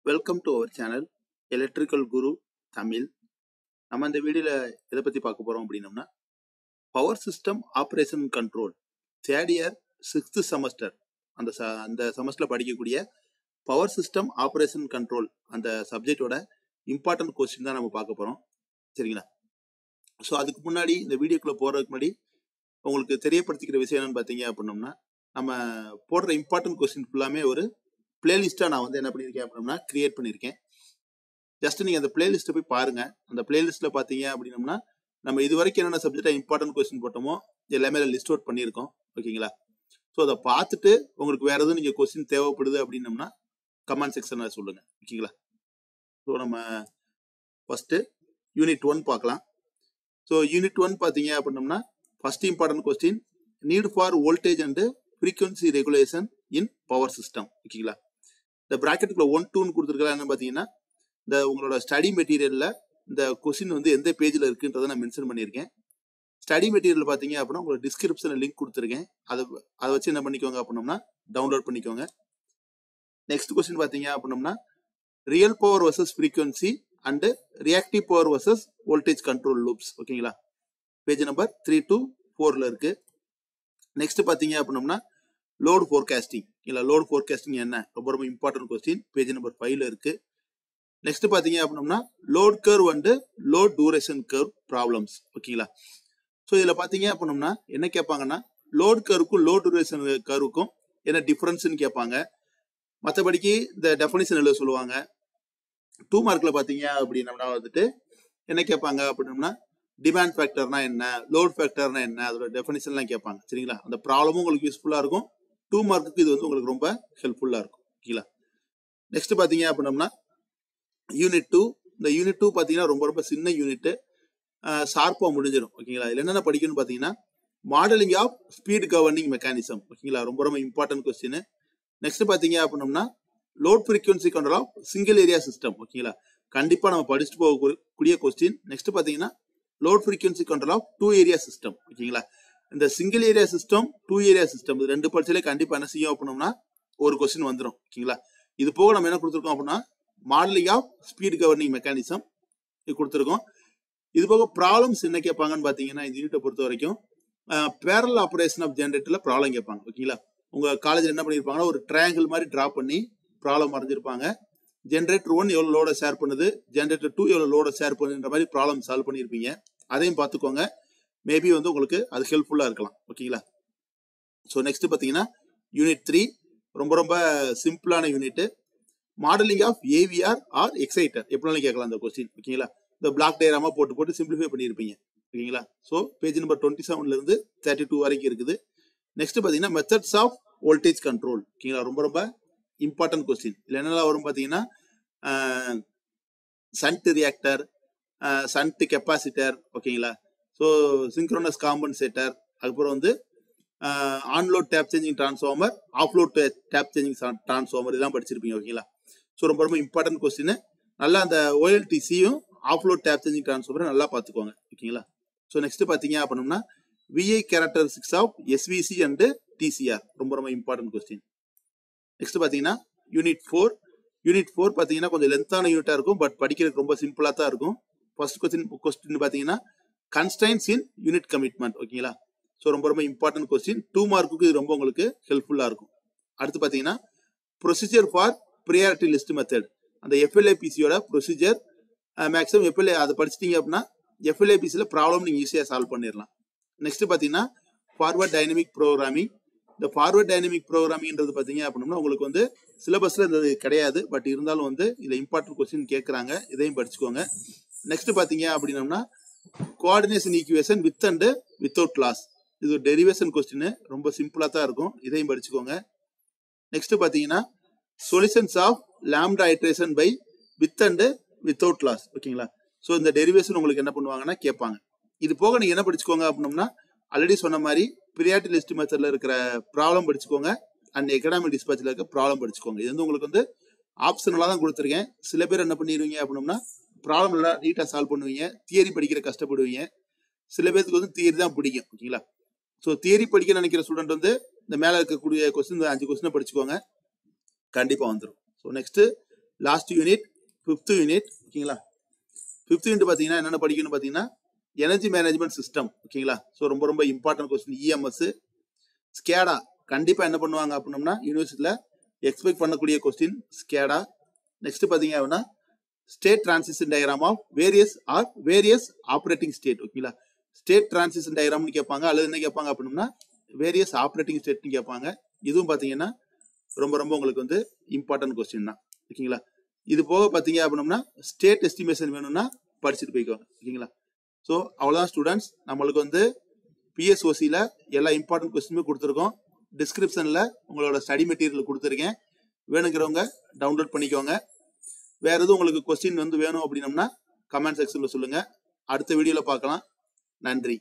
Welcome to our channel electrical Guru Tamil. நம்ம இந்த வீடியோவில் எதை பற்றி பார்க்க போகிறோம் அப்படின்னோம்னா, power system operation control third year 6th semester அந்த செமஸ்டரில் படிக்கக்கூடிய பவர் சிஸ்டம் ஆப்ரேஷன் கண்ட்ரோல் அந்த சப்ஜெக்டோட இம்பார்ட்டன்ட் கொஸ்டின் தான் நம்ம பார்க்க போகிறோம். சரிங்களா? ஸோ அதுக்கு முன்னாடி இந்த வீடியோக்குள்ளே போகிறதுக்கு முன்னாடி உங்களுக்கு தெரியப்படுத்திக்கிற விஷயம் என்னன்னு பார்த்தீங்க அப்படின்னோம்னா, நம்ம போடுற இம்பார்ட்டன்ட் கொஸ்டின் ஃபுல்லாமே ஒரு பிளேலிஸ்ட்டாக நான் வந்து என்ன பண்ணியிருக்கேன் அப்படின்னா கிரியேட் பண்ணியிருக்கேன். ஜஸ்ட் நீங்கள் அந்த பிளேலிஸ்ட்டை போய் பாருங்கள். அந்த பிளேலிஸ்ட்டில் பார்த்தீங்க அப்படின்னோம்னா நம்ம இது வரைக்கும் என்னென்ன சப்ஜெக்டாக இம்பார்ட்டன்ட் கொஸ்டின் போட்டோமோ எல்லாமே லிஸ்ட் அவுட் பண்ணியிருக்கோம். ஓகேங்களா? ஸோ அதை பார்த்துட்டு உங்களுக்கு வேறு எதுவும் நீங்கள் கொஸ்டின் தேவைப்படுது அப்படின்னோம்னா கமெண்ட் செக்ஷனில் சொல்லுங்கள். ஓகேங்களா? ஸோ நம்ம ஃபஸ்ட்டு யூனிட் 1 பார்க்கலாம். ஸோ யூனிட் 1 பார்த்தீங்க அப்படின்னோம்னா first important question, need for voltage and frequency regulation in power system. ஓகேங்களா? இந்த ப்ராக்கெட்டுக்குள்ள 1, 2ன்னு கொடுத்துருக்கலாம். என்ன பார்த்தீங்கன்னா, இந்த உங்களோட ஸ்டடி மெட்டீரியலில் இந்த கொஸ்டின் வந்து எந்த பேஜில் இருக்குன்றதை நான் மென்ஷன் பண்ணியிருக்கேன். ஸ்டடி மெட்டீரியல் பார்த்தீங்க அப்படின்னா உங்களுக்கு டிஸ்கிரிப்ஷனில் லிங்க் கொடுத்துருக்கேன். அதை வச்சு என்ன பண்ணிக்கோங்க அப்படின்னோம்னா டவுன்லோட் பண்ணிக்கோங்க. நெக்ஸ்ட் கொஸ்டின் பார்த்தீங்க அப்படின்னோம்னா, real power versus frequency and reactive power versus voltage control loops. ஓகேங்களா? பேஜ் நம்பர் 3 to 4ல் இருக்கு. நெக்ஸ்ட் பார்த்தீங்க அப்படின்னோம்னா லோட் ஃபோர்காஸ்டிங். இல்லை, லோட் ஃபோர்காஸ்டிங் என்ன, ரொம்ப ரொம்ப இம்பார்ட்டன்ட் கொஸ்டின். பேஜ் நம்பர் 5ல் இருக்கு. நெக்ஸ்ட் பார்த்தீங்க அப்படின்னோம்னா load curve and load duration curve problems. ஓகேங்களா? ஸோ இதில் பார்த்தீங்க அப்படின்னோம்னா என்ன கேட்பாங்கன்னா, லோட் கர்வுக்கும் லோட் டூரேஷன் கர்வுக்கும் என்ன டிஃபரன்ஸ்னு கேட்பாங்க. மற்றபடிக்கு இந்த டெஃபினிஷன் எழுத சொல்லுவாங்க. 2 மார்க்கில் பார்த்தீங்க அப்படின்னோம்னா வந்துட்டு என்ன கேட்பாங்க அப்படின்னோம்னா, டிமாண்ட் ஃபேக்டர்னா என்ன, லோட் ஃபேக்டர்னா என்ன, அதோட டெஃபினிஷன்லாம் கேட்பாங்க. சரிங்களா? அந்த ப்ராப்ளமும் உங்களுக்கு யூஸ்ஃபுல்லாக இருக்கும். 2 மார்க்குக்கு இது வந்து உங்களுக்கு ரொம்ப ஹெல்ப்ஃபுல்லாக இருக்கும். ஓகேங்களா? நெக்ஸ்ட் பார்த்தீங்க அப்படின்னோம்னா யூனிட் 2. இந்த யூனிட் 2 பார்த்தீங்கன்னா ரொம்ப ரொம்ப சின்ன யூனிட்டு, ஷார்ப்பாக முடிஞ்சிடும். ஓகேங்களா? இதில் என்னென்ன படிக்கணும்னு பார்த்தீங்கன்னா, modelling of speed governing mechanism. ஓகேங்களா? ரொம்ப ரொம்ப இம்பார்ட்டன்ட் கொஸ்டின். நெக்ஸ்ட் பார்த்தீங்க அப்படின்னோம்னா load frequency control of single area system. ஓகேங்களா? கண்டிப்பாக நம்ம படிச்சுட்டு போகக்கூடிய கொஸ்டின். நெக்ஸ்ட் பார்த்தீங்கன்னா load frequency control of 2 area system. ஓகேங்களா? இந்த single area system, 2 area system இது 2 படிச்சாலே கண்டிப்பாக என்ன செய்யும் அப்படின்னோம்னா ஒரு கொஸ்டின் வந்துடும். ஓகேங்களா? இது போக நம்ம என்ன கொடுத்துருக்கோம் அப்படின்னா, modelling of speed governing mechanism இது கொடுத்துருக்கோம். இது போக ப்ராப்ளம்ஸ் என்ன கேட்பாங்கன்னு பார்த்தீங்கன்னா, இந்த யூனிட்டை பொறுத்த வரைக்கும் பேரல் ஆப்ரேஷன் ஆஃப் ஜென்ரேட்டரில் ப்ராப்ளம் கேட்பாங்க. ஓகேங்களா? உங்கள் காலேஜில் என்ன பண்ணியிருப்பாங்கன்னா, ஒரு ட்ரையாங்கிள் மாதிரி ட்ரா பண்ணி ப்ராப்ளம் வரைஞ்சிருப்பாங்க. ஜென்ரேட்டர் 1 எவ்வளோ லோட ஷேர் பண்ணுது, ஜென்ரேட்டர் 2 எவ்வளோ லோட ஷேர் பண்ணுன்ற மாதிரி ப்ராப்ளம் சால்வ் பண்ணியிருப்பீங்க. அதையும் பார்த்துக்கோங்க. மேபி வந்து உங்களுக்கு அது ஹெல்ப்ஃபுல்லாக இருக்கலாம். ஓகேங்களா? ஸோ நெக்ஸ்ட் பார்த்தீங்கன்னா யூனிட் 3 ரொம்ப ரொம்ப சிம்பிளான unit, modelling of AVR or exciter. எப்படினாலும் கேட்கலாம் அந்த கொஸ்டின். ஓகேங்களா? இந்த பிளாக் டயராமா போட்டு சிம்பிளிஃபை பண்ணியிருப்பீங்க. ஓகேங்களா? ஸோ பேஜ் நம்பர் 27லேருந்து 32 வரைக்கும் இருக்குது. நெக்ஸ்ட் பார்த்தீங்கன்னா மெத்தட்ஸ் ஆஃப் வோல்டேஜ் கண்ட்ரோல். ஓகேங்களா? ரொம்ப ரொம்ப இம்பார்ட்டன்ட் கொஸ்டின். இதில் என்னெல்லாம் வரும் பார்த்தீங்கன்னா, சண்ட் ரியாக்டர், சண்ட் கெப்பாசிட்டர். ஓகேங்களா? ஸோ சிங்க்ரோனஸ் காம்பன்சேட்டர், அதுக்கப்புறம் வந்து on load tap changing transformer, off load tap changing transformer இதெல்லாம் படிச்சிருப்பீங்க. ஓகேங்களா? ஸோ ரொம்ப ரொம்ப இம்பார்ட்டன்ட் கொஸ்டின். நல்லா அந்த ஓஎல்டிசியும் ஆஃப்லோட் டேப் சேஞ்சிங் டிரான்ஸ்ஃபார்மர் நல்லா பார்த்துக்கோங்க. ஓகேங்களா? ஸோ நெக்ஸ்ட் பார்த்தீங்க அப்படின்னோம்னா VI characteristics of SVC and TCR ரொம்ப ரொம்ப இம்பார்ட்டன்ட் கொஸ்டின். நெக்ஸ்ட் பார்த்தீங்கன்னா யூனிட் 4. யூனிட் 4 பார்த்தீங்கன்னா கொஞ்சம் லென்த்தான யூனிட்டாக இருக்கும், பட் படிக்கிறதுக்கு ரொம்ப சிம்பிளாக தான் இருக்கும். ஃபர்ஸ்ட் கொஸ்டின் பார்த்தீங்கன்னா கன்ஸ்ட்ரைன்ஸ் இன் யூனிட் கமிட்மெண்ட். ஓகேங்களா? ஸோ ரொம்ப ரொம்ப இம்பார்ட்டன்ட் கொஸ்டின். 2 மார்க்குக்கு இது ரொம்ப உங்களுக்கு ஹெல்ப்ஃபுல்லாக இருக்கும். அடுத்து பார்த்தீங்கன்னா procedure for priority list method. அந்த எஃப்எல்ஏபிசியோட ப்ரொசீஜர் மேக்ஸிமம் எஃப்எல்ஏ அதை படிச்சிட்டிங்க அப்படின்னா எஃப்எல்ஏபிசியில் ப்ராப்ளம் நீங்கள் ஈஸியாக சால்வ் பண்ணிடலாம். நெக்ஸ்ட் பார்த்தீங்கன்னா ஃபார்வர்ட் டைனமிக் ப்ரோக்ராமிங். இந்த ஃபார்வர்ட் டைனமிக் ப்ரோக்ராமிங்கிறது பார்த்தீங்க அப்படின்னா உங்களுக்கு வந்து சிலபஸில் இது கிடையாது, பட் இருந்தாலும் வந்து இதில் இம்பார்ட்டன்ட் கொஸ்டின் கேட்குறாங்க. இதையும் படிச்சுக்கோங்க. நெக்ஸ்ட் பார்த்தீங்க அப்படின்னம்னா coordination equation with and without loss. இது ஒரு டெரிவேஷன் கொஸ்டின், ரொம்ப சிம்பிளாக தான் இருக்கும். இதையும் படிச்சுக்கோங்க. நெக்ஸ்ட் பார்த்தீங்கன்னா solutions of lambda iteration by with and without loss. ஓகேங்களா? ஸோ இந்த டெரிவேஷன் உங்களுக்கு என்ன பண்ணுவாங்கன்னா கேட்பாங்க. இது போக நீங்கள் என்ன படிச்சுக்கோங்க அப்படின்னம்னா, ஆல்ரெடி சொன்ன மாதிரி ப்ரியாரிட்டி லிஸ்ட் மெத்தடில் இருக்கிற ப்ராப்ளம் படிச்சுக்கோங்க அண்ட் எக்கனாமிக் டிஸ்பேச்சில் இருக்க ப்ராப்ளம் படிச்சுக்கோங்க. இது வந்து உங்களுக்கு வந்து ஆப்ஷனலாக தான் கொடுத்துருக்கேன். சில பேர் என்ன பண்ணிடுவீங்க அப்படின்னம்னா ப்ராப்ளம் எல்லாம் நீட்டாக சால்வ் பண்ணுவீங்க, தியரி படிக்கிற கஷ்டப்படுவீங்க. சில பேருக்கு வந்து தியரி தான் பிடிக்கும். ஓகேங்களா? ஸோ தியரி படிக்க நினைக்கிற ஸ்டூடெண்ட் வந்து இந்த மேலே இருக்கக்கூடிய கொஸ்டின் 5 கொஸ்டினை படிச்சுக்கோங்க, கண்டிப்பாக வந்துடும். So next last unit 5th unit ஓகேங்களா. 5th யூனிட் பார்த்தீங்கன்னா என்னென்ன படிக்கணும்னு பார்த்தீங்கன்னா எனர்ஜி மேனேஜ்மெண்ட் சிஸ்டம் ஓகேங்களா. ஸோ ரொம்ப ரொம்ப இம்பார்ட்டன்ட் கொஸ்டின். இஎம்எஸ் ஸ்கேடா கண்டிப்பாக என்ன பண்ணுவாங்க அப்படின்னம்னா யூனிவர்சிட்டியில் எக்ஸ்பெக்ட் பண்ணக்கூடிய கொஸ்டின் ஸ்கேடா. நெக்ஸ்ட் பார்த்தீங்க அப்படின்னா state transition diagram of various operating state ஓகேங்களா. ஸ்டேட் டிரான்சிஷன் டயக்ராம்னு கேட்பாங்க, அல்லது என்ன கேட்பாங்க அப்படின்னா வேரியஸ் ஆப்ரேட்டிங் ஸ்டேட்னு கேட்பாங்க. இதுவும் பார்த்தீங்கன்னா ரொம்ப ரொம்ப உங்களுக்கு வந்து இம்பார்ட்டன்ட் கொஸ்டின் தான் ஓகேங்களா. இது போக பார்த்தீங்க அப்படின்னா ஸ்டேட் எஸ்டிமேஷன் வேணும்னா படிச்சுட்டு போய்க்கோங்க ஓகேங்களா. ஸோ அவ்வளோதான் ஸ்டூடெண்ட்ஸ், நம்மளுக்கு வந்து பிஎஸ்ஓசியில் எல்லா இம்பார்ட்டன்ட் கொஸ்டினுமே கொடுத்துருக்கோம். டிஸ்கிரிப்ஷனில் உங்களோட ஸ்டடி மெட்டீரியல் கொடுத்துருக்கேன், வேணுங்கிறவங்க டவுன்லோட் பண்ணிக்கோங்க. வேற எதுவும் உங்களுக்கு கொஸ்டின் வந்து வேணும் அப்படின்னம்னா கமெண்ட் செக்ஷனில் சொல்லுங்கள். அடுத்த வீடியோவில் பார்க்கலாம். நன்றி.